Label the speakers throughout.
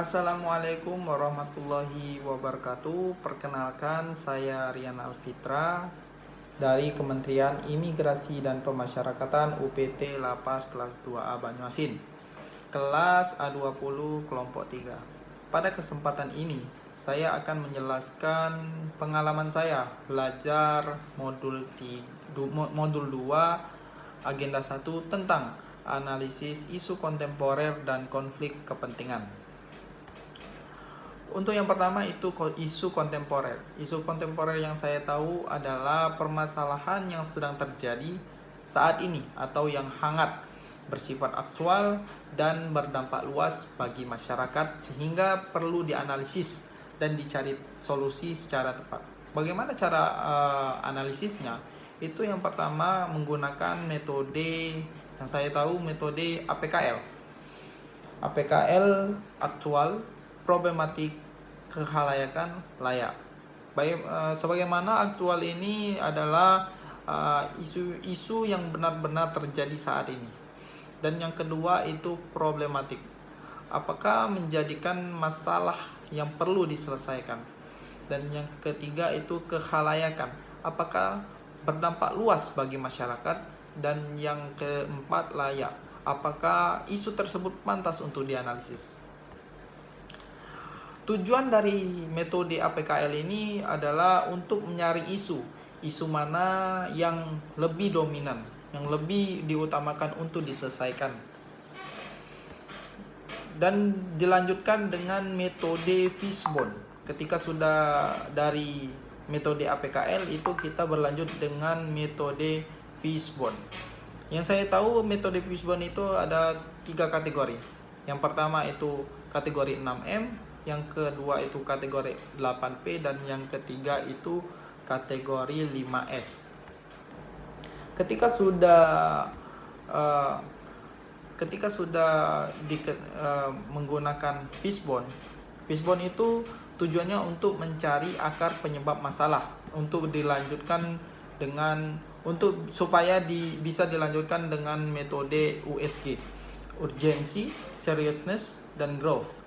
Speaker 1: Assalamualaikum warahmatullahi wabarakatuh. Perkenalkan, saya Rian Alfitra dari Kementerian Imigrasi dan Pemasyarakatan UPT Lapas kelas 2A Banyuasin, kelas A20 kelompok 3. Pada kesempatan ini, saya akan menjelaskan pengalaman saya belajar modul 2 agenda 1 tentang analisis isu kontemporer dan konflik kepentingan. Untuk yang pertama itu isu kontemporer. Isu kontemporer yang saya tahu adalah permasalahan yang sedang terjadi saat ini atau yang hangat, bersifat aktual dan berdampak luas bagi masyarakat sehingga perlu dianalisis dan dicari solusi secara tepat. Bagaimana cara analisisnya? Itu yang pertama menggunakan metode yang saya tahu, metode APKL. APKL aktual, problematik, kekhalayakan, layak. Sebagaimana aktual ini adalah isu-isu yang benar-benar terjadi saat ini. Dan yang kedua itu problematik. Apakah menjadikan masalah yang perlu diselesaikan? Dan yang ketiga itu kekhalayakan. Apakah berdampak luas bagi masyarakat? Dan yang keempat layak. Apakah isu tersebut pantas untuk dianalisis? Tujuan dari metode APKL ini adalah untuk mencari isu mana yang lebih dominan, yang lebih diutamakan untuk diselesaikan. Dan dilanjutkan dengan metode fishbone. Ketika sudah dari metode APKL itu kita berlanjut dengan metode fishbone. Yang saya tahu metode fishbone itu ada 3 kategori. Yang pertama itu kategori 6M, yang kedua itu kategori 8P, dan yang ketiga itu kategori 5S. Ketika sudah menggunakan fishbone itu tujuannya untuk mencari akar penyebab masalah, untuk dilanjutkan supaya bisa dilanjutkan dengan metode USG, urgency, seriousness, dan growth.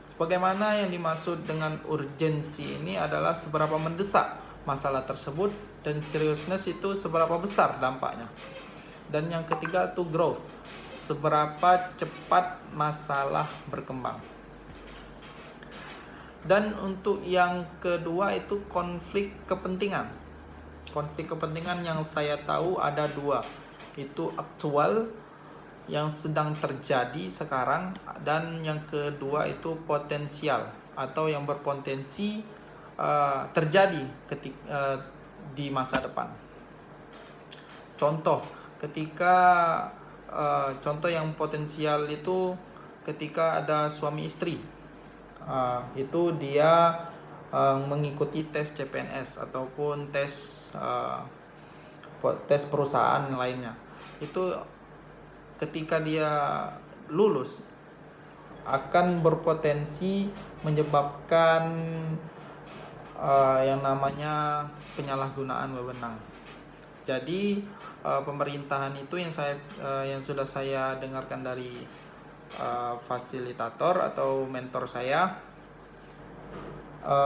Speaker 1: Sebagaimana yang dimaksud dengan urgensi ini adalah seberapa mendesak masalah tersebut, dan seriousness itu seberapa besar dampaknya. Dan yang ketiga itu growth, seberapa cepat masalah berkembang. Dan untuk yang kedua itu konflik kepentingan. Konflik kepentingan yang saya tahu ada 2, itu aktual yang sedang terjadi sekarang, dan yang kedua itu potensial atau yang berpotensi terjadi di masa depan. Contoh yang potensial itu ketika ada suami istri, itu dia mengikuti tes CPNS ataupun tes perusahaan lainnya. Itu ketika dia lulus akan berpotensi menyebabkan yang namanya penyalahgunaan wewenang. Jadi pemerintahan itu yang sudah saya dengarkan dari fasilitator atau mentor saya,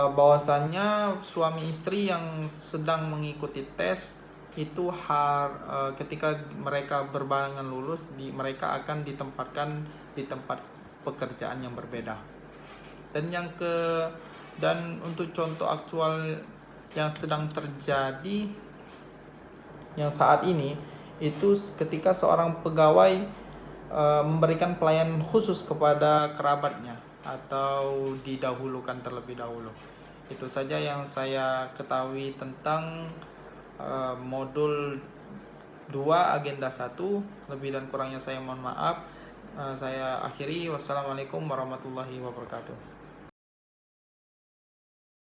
Speaker 1: bahwasannya suami istri yang sedang mengikuti tes itu ketika mereka berbarengan lulus, mereka akan ditempatkan di tempat pekerjaan yang berbeda. Dan untuk contoh aktual yang sedang terjadi yang saat ini itu ketika seorang pegawai memberikan pelayanan khusus kepada kerabatnya atau didahulukan terlebih dahulu. Itu saja yang saya ketahui tentang modul 2 agenda 1. Lebih dan kurangnya saya mohon maaf. Saya akhiri. Wassalamualaikum warahmatullahi wabarakatuh.